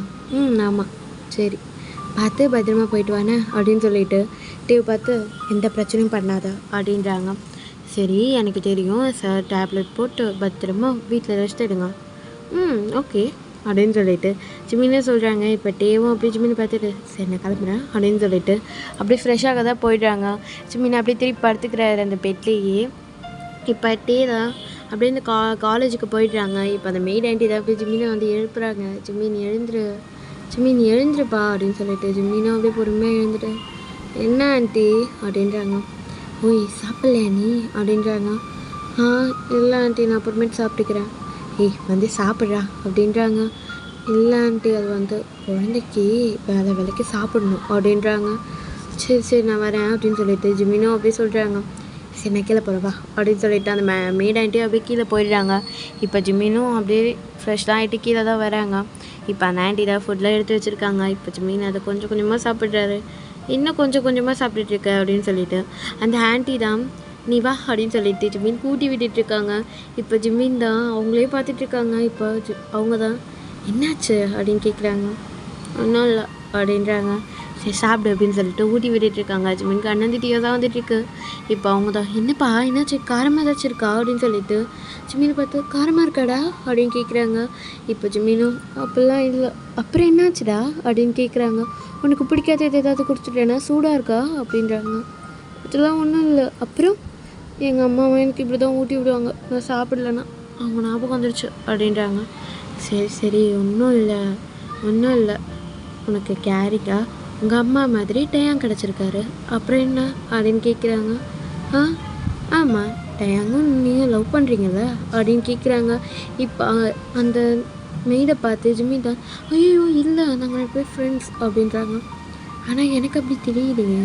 ஆமாம், சரி, பார்த்து பத்திரமா போயிட்டு வானே அப்படின்னு சொல்லிட்டு டிவி பார்த்து எந்த பிரச்சனையும் பண்ணாத அப்படின்றாங்க. சரி, எனக்கு தெரியும் சார், டேப்லெட் போட்டு பத்திரமா வீட்டில் ரெஸ்ட் எடுங்க. ஓகே அப்படின்னு சொல்லிட்டு ஜிமினே சொல்கிறாங்க. இப்போ டேவும் அப்படியே ஜிமினை பார்த்துட்டு சரி நான் கிளம்புறேன் அப்படின்னு சொல்லிட்டு அப்படியே ஃப்ரெஷ்ஷாக தான் போயிடுறாங்க. ஜிமினை அப்படியே திருப்பி படுத்துக்கிறாரு அந்த பெட்லேயே. இப்போ டே தான் அப்படியே இந்த காலேஜுக்கு போயிடுறாங்க. இப்போ அந்த மெய்ட் ஆண்டி தான் அப்படியே ஜிமினை வந்து எழுப்புறாங்க. ஜிமின் எழுந்துருப்பா அப்படின்னு சொல்லிட்டு ஜிமினும் அப்படியே பொறுமையாக எழுந்துட்டு, என்ன ஆண்டி அப்படின்றாங்க. ஓய் சாப்பிட்லையா நீ அப்படின்றாங்க. இல்லை ஆண்டி, நான் அப்புறமேட்டு சாப்பிட்டுக்கிறேன். வந்து சாப்பிட்றா அப்படின்றாங்க. இல்லை ஆண்டி, அது வந்து குழந்தைக்கு வேலைக்கு சாப்பிடணும் அப்படின்றாங்க. சரி சரி நான் வரேன் அப்படின்னு சொல்லிட்டு ஜிமினும் அப்படியே சொல்கிறாங்க. சரி நான் கீழே போகிறவா அப்படின்னு சொல்லிட்டு அந்த மெய்ட் ஆண்டி அப்படியே கீழே போயிடுறாங்க. இப்போ ஜிமினும் அப்படியே ஃப்ரெஷ்ஷாக ஆகிட்டு கீழே தான் வராங்க. இப்போ அந்த ஆண்டி தான் ஃபுட்லாம் எடுத்து வச்சுருக்காங்க. இப்போ ஜிமின் அதை கொஞ்சம் கொஞ்சமாக சாப்பிட்றாரு. இன்னும் கொஞ்சம் கொஞ்சமாக சாப்பிட்டுட்ருக்க அப்படின்னு சொல்லிட்டு அந்த ஆண்டி தான் நீ வா அப்படின்னு சொல்லிட்டு ஜிமின் கூட்டி விட்டுட்ருக்காங்க. இப்போ ஜிமின் தான் அவங்களே பார்த்துட்ருக்காங்க. இப்போ அவங்க தான் என்னாச்சு அப்படின்னு கேட்குறாங்க. ஒன்றும் இல்லை அப்படின்றாங்க. சரி சாப்பிடு அப்படின்னு சொல்லிட்டு ஊட்டி விட்டுட்ருக்காங்க. ஜிமின்க்கு அண்ணந்திட்டியாக தான் வந்துட்டுருக்கு. இப்போ அவங்க தான் என்னப்பா என்னாச்சு, காரமாக ஏதாச்சும் இருக்கா அப்படின்னு சொல்லிட்டு ஜிமினை பார்த்து காரமாக இருக்காடா அப்படின்னு கேட்குறாங்க. இப்போ ஜிமினும் அப்படிலாம் இல்லை. அப்புறம் என்னாச்சுடா அப்படின்னு கேட்குறாங்க. உனக்கு பிடிக்காதது ஏதாவது கொடுத்துட்டேன்னா சூடாக இருக்கா அப்படின்றாங்க. இதெல்லாம் ஒன்றும் இல்லை. அப்புறம் எங்கள் அம்மாவை எனக்கு இப்படி தான் ஊட்டி விடுவாங்க, நான் சாப்பிடலன்னா அவங்க ஞாபகம் வந்துடுச்சு அப்படின்றாங்க. சரி சரி, ஒன்றும் இல்லை, உனக்கு கேரிக்கா உங்கள் அம்மா மாதிரி டயாங் கிடச்சிருக்காரு, அப்புறம் என்ன அப்படின்னு கேட்குறாங்க. ஆமாம், டயாங்கும் நீங்கள் லவ் பண்ணுறீங்கள அப்படின்னு கேட்குறாங்க. இப்போ அந்த மெய்டை பார்த்து ஜிம்மி தான் ஐயோ இல்லை, நாங்கள் போய் ஃப்ரெண்ட்ஸ் அப்படின்றாங்க. ஆனால் எனக்கு அப்படி தெரியலையே,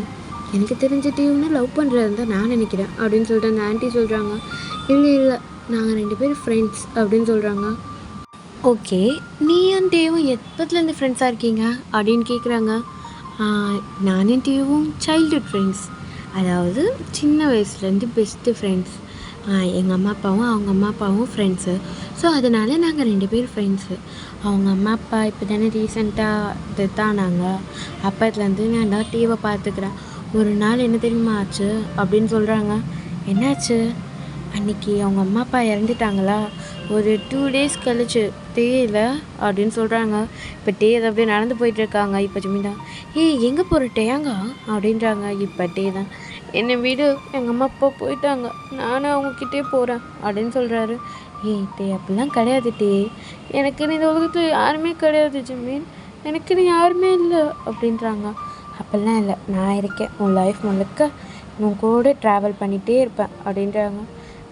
எனக்கு தெரிஞ்சிட்டு இவனை லவ் பண்ணுறது தான் நான் நினைக்கிறேன் அப்படின்னு சொல்லிட்டு அந்த ஆண்டி சொல்கிறாங்க. இல்லை நாங்கள் 2 பேரும் ஃப்ரெண்ட்ஸ் அப்படின்னு சொல்கிறாங்க. ஓகே, நீயும் டேவும் எப்போத்துலேருந்து ஃப்ரெண்ட்ஸாக இருக்கீங்க அப்படின்னு கேட்குறாங்க. நானும் டேவும் சைல்டுஹுட் ஃப்ரெண்ட்ஸ், அதாவது சின்ன வயசுலேருந்து பெஸ்ட்டு ஃப்ரெண்ட்ஸ். எங்கள் அம்மா அப்பாவும் அவங்க அம்மா அப்பாவும் ஃப்ரெண்ட்ஸு. ஸோ அதனால் நாங்கள் 2 பேரும் ஃப்ரெண்ட்ஸு. அவங்க அம்மா அப்பா இப்போ தானே ரீசெண்டாக டெத் ஆனாங்க. அப்போத்துலேருந்து நான் தான் டேவை பார்த்துக்கிறேன். ஒரு நாள் என்ன தெரியுமா ஆச்சு அப்படின்னு சொல்கிறாங்க. என்னாச்சு? அன்றைக்கி அவங்க அம்மா அப்பா இறந்துட்டாங்களா, ஒரு 2 days கழிச்சு டேயில் அப்படின்னு சொல்கிறாங்க. இப்போ டே அப்படியே நடந்து போயிட்டுருக்காங்க. இப்போ ஜிமின் எங்கே போகிற டேயாங்கா அப்படின்றாங்க. இப்போ டே தான் என்னை வீடு, எங்கள் அம்மா அப்பா போயிட்டாங்க, நானும் அவங்கக்கிட்டே போகிறேன் அப்படின்னு சொல்கிறாரு. டே அப்படிலாம் கிடையாது டே, எனக்குன்னு இந்த உலகத்தில் யாருமே கிடையாது ஜிமின், எனக்குன்னு யாருமே இல்லை அப்படின்றாங்க. அப்படிலாம் இல்லை, நான் இருக்கேன், உன் லைஃப் முழுக்க உன் கூட ட்ராவல் பண்ணிகிட்டே இருப்பேன் அப்படின்றாங்க.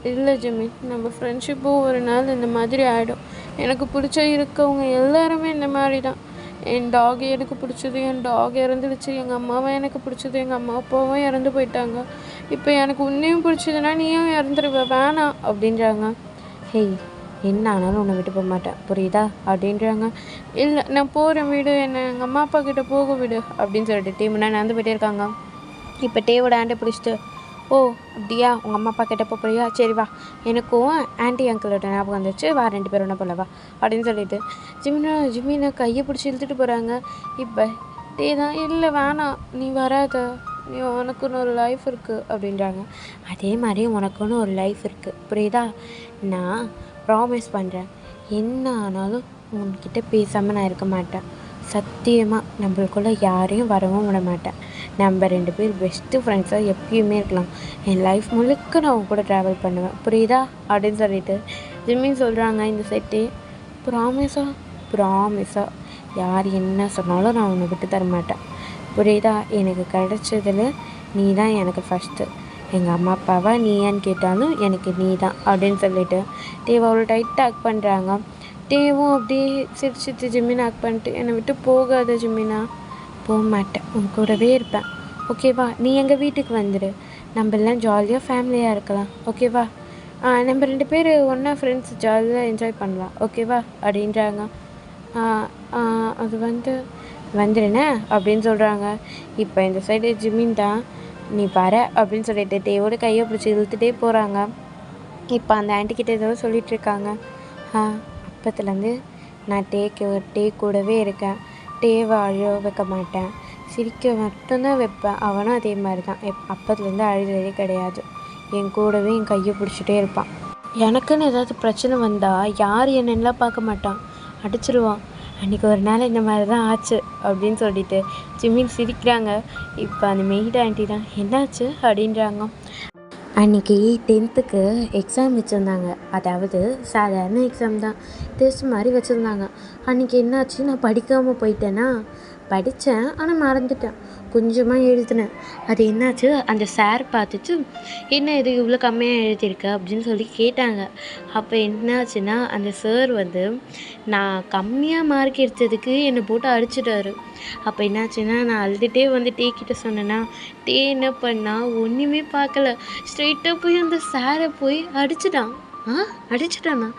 இல்லை ஜிமின், நம்ம ஃப்ரெண்ட்ஷிப்பும் ஒரு நாள் இந்த மாதிரி ஆகிடும். எனக்கு பிடிச்ச இருக்கவங்க எல்லாருமே இந்த மாதிரி தான். என் டாக் எனக்கு பிடிச்சது, என் டாக் இறந்துடுச்சு. எங்கள் அம்மாவை எனக்கு பிடிச்சது, எங்கள் அம்மா அப்பாவும் இறந்து போயிட்டாங்க. இப்போ எனக்கு உன்னையும் பிடிச்சதுன்னா நீயும் இறந்துருவ, வேணாம் அப்படின்றாங்க. என்ன ஆனாலும் உன்னை விட்டு போக மாட்டேன், புரியுதா அப்படின்றாங்க. இல்லை நான் போகிறேன், வீடு, என்னை எங்கள் அம்மா அப்பா கிட்டே போக விடு அப்படின்னு சொல்லிட்டு டே முன்னாடி நடந்து போயிட்டே இருக்காங்க. இப்போ டேவோட ஆண்டை பிடிச்சிட்டு ஓ அப்படியா, உங்கள் அம்மா அப்பா கிட்ட போறியா, சரி வா, எனக்கும் ஆண்டி அங்கிளோட ஞாபகம் வந்துச்சு, வா 2 பேரும் ஒன்றா போல வா அப்படின்னு சொல்லிட்டு ஜிமினை கையை பிடிச்சி இழுத்துட்டு போகிறாங்க. இப்போ டே தான் இல்லை வேணாம், நீ வராத, நீ உனக்குன்னு ஒரு லைஃப் இருக்குது அப்படின்றாங்க. அதே மாதிரி உனக்குன்னு ஒரு லைஃப் இருக்குது, புரியுதா? நான் ப்ராமிஸ் பண்ணுறேன், என்ன ஆனாலும் உன்கிட்ட பேசாமல் நான் இருக்க மாட்டேன். சத்தியமாக நம்மளுக்குள்ளே யாரையும் வரவும் விட மாட்டேன். நம்ம 2 பேர் பெஸ்ட்டு ஃப்ரெண்ட்ஸாக எப்பயுமே இருக்கலாம். என் லைஃப் முழுக்க நான் உன் கூட ட்ராவல் பண்ணுவேன், புரியுதா அப்படின்னு சொல்லிட்டு ஜிம்மின் சொல்கிறாங்க. இந்த செட்டே ப்ராமிஸாக யார் என்ன சொன்னாலும் நான் உன்னை விட்டு தர மாட்டேன். புரியுதா? எனக்கு கிடைச்சதில் நீ தான் எனக்கு ஃபஸ்ட்டு. எங்கள் அம்மா அப்பாவா நீ ஏன்னு கேட்டாலும் எனக்கு நீ தான் அப்படின்னு சொல்லிட்டு தேவ் அவ்வளோ டைட்டாக ஆக்ட் பண்ணுறாங்க. தேவும் அப்படியே சிரிச்சிட்டு ஜிமின் ஆக்ட் பண்ணிட்டு, என்னை விட்டு போகாத ஜிமினா. போக மாட்டேன், உன் கூடவே இருப்பேன். ஓகேவா? நீ எங்கள் வீட்டுக்கு வந்துடு, நம்ம எல்லாம் ஜாலியாக ஃபேமிலியாக இருக்கலாம். ஓகேவா? நம்ம 2 பேர் ஒன்றா ஃப்ரெண்ட்ஸ் ஜாலியாக என்ஜாய் பண்ணலாம். ஓகேவா? அப்படின்றாங்க. அது வந்துடுனே அப்படின்னு சொல்கிறாங்க. இப்போ இந்த சைடு ஜிமின் தான் நீ பாரு அப்படின்னு சொல்லிட்டு டேவோட கையை பிடிச்சி இழுத்துட்டே போகிறாங்க. இப்போ அந்த ஆண்டிக்கிட்ட ஏதோ சொல்லிகிட்ருக்காங்க. அப்பத்துலேருந்து நான் டே கூடவே இருக்கேன். டேவை அழுவ வைக்க மாட்டேன், சிரிக்க மட்டும்தான் வைப்பேன். அவனும் அதே மாதிரி தான். அப்பத்துலேருந்து அழுததே கிடையாது. என் கூடவே என் கையை பிடிச்சிட்டே இருப்பான். எனக்குன்னு ஏதாவது பிரச்சனை வந்தால் யார் என்னென்னலாம் பார்க்க மாட்டான், அடிச்சிடுவான். அன்றைக்கி ஒரு நாள் இந்த மாதிரி தான் ஆச்சு அப்படின்னு சொல்லிட்டு ஜிமின் சிரிக்கிறாங்க. இப்போ அந்த மெய்டு ஆண்டி தான் என்னாச்சு அப்படின்றாங்க. அன்றைக்கி 10th எக்ஸாம் வச்சுருந்தாங்க. அதாவது சாதாரண எக்ஸாம் தான், டெஸ்ட் மாதிரி வச்சுருந்தாங்க. அன்றைக்கி என்னாச்சு, நான் படிக்காமல் போயிட்டேன்னா. படித்தேன் ஆனால் மறந்துட்டேன். கொஞ்சமாக எழுதினேன். அது என்னாச்சு, அந்த சார் பார்த்துட்டு என்ன இது இவ்வளோ கம்மியாக எழுதியிருக்க அப்படின்னு சொல்லி கேட்டாங்க. அப்போ என்னாச்சுன்னா அந்த சார் நான் கம்மியாக மார்க் எடுத்ததுக்கு என்னை போட்டு அடிச்சிட்டாரு. அப்போ என்னாச்சுன்னா நான் அழுதுகிட்டே டே கிட்ட சொன்னேன்னா, டே என்ன பண்ணா ஒன்றுமே பார்க்கல, ஸ்ட்ரெயிட்டாக போய் அந்த சாரை போய் அடிச்சிட்டான். அடிச்சிட்டானா?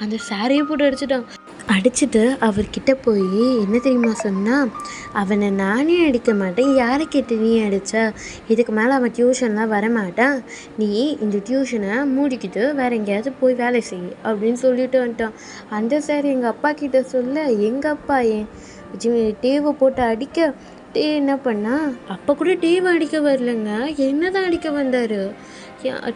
அந்த சாரையே போட்டு அடிச்சிட்டான். அடிச்சுட்டு அவர்கிட்ட போய் என்ன தெரியுமா சொன்னால், அவனை நானே அடிக்க மாட்டேன், யாரை கேட்டு நீ அடித்த, இதுக்கு மேலே அவன் டியூஷன்லாம் வரமாட்டான், நீ இந்த டியூஷனை மூடிக்கிட்டு வேறு எங்கேயாவது போய் வேலை செய் அப்படின்னு சொல்லிட்டு வந்துட்டான். அந்த சார் எங்கள் அப்பா கிட்ட சொல்ல, எங்கள் அப்பா டேவை போட்டு அடிக்க, டே என்ன பண்ணா, அப்போ கூட டேவை அடிக்க வரலங்க, என்ன தான் அடிக்க வந்தார்.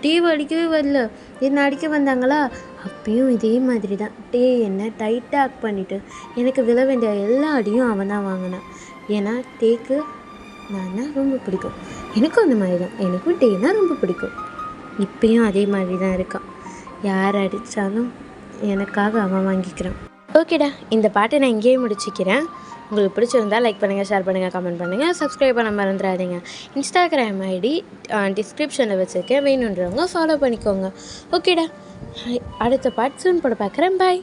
டேவை அடிக்கவே வரல, என்ன அடிக்க வந்தாங்களா? அப்பயும் இதே மாதிரி தான். டே என்ன டைட்டாக ஆக்ட் பண்ணிவிட்டு எனக்கு விழ வேண்டிய எல்லா அடியும் அவன் தான் வாங்கினான். ஏன்னா டேக்கு நான் தான் ரொம்ப பிடிக்கும். எனக்கும் அந்த மாதிரி தான், எனக்கும் டேனா ரொம்ப பிடிக்கும். இப்பயும் அதே மாதிரி தான் இருக்கான். யார் அடித்தாலும் எனக்காக அவன் வாங்கிக்கிறான். ஓகேடா, இந்த பாட்டை நான் இங்கேயே முடிச்சுக்கிறேன். உங்களுக்கு பிடிச்சிருந்தா லைக் பண்ணுங்கள், ஷேர் பண்ணுங்கள், கமெண்ட் பண்ணுங்கள், சப்ஸ்கிரைப் பண்ண மறந்துடாதீங்க. இன்ஸ்டாகிராம் ஐடி டிஸ்கிரிப்ஷனில் வச்சுருக்கேன், வேணுன்றவங்க ஃபாலோ பண்ணிக்கோங்க. ஓகேடா, அடுத்த பார்ட் சூன் போட பார்க்குறேன். பாய்.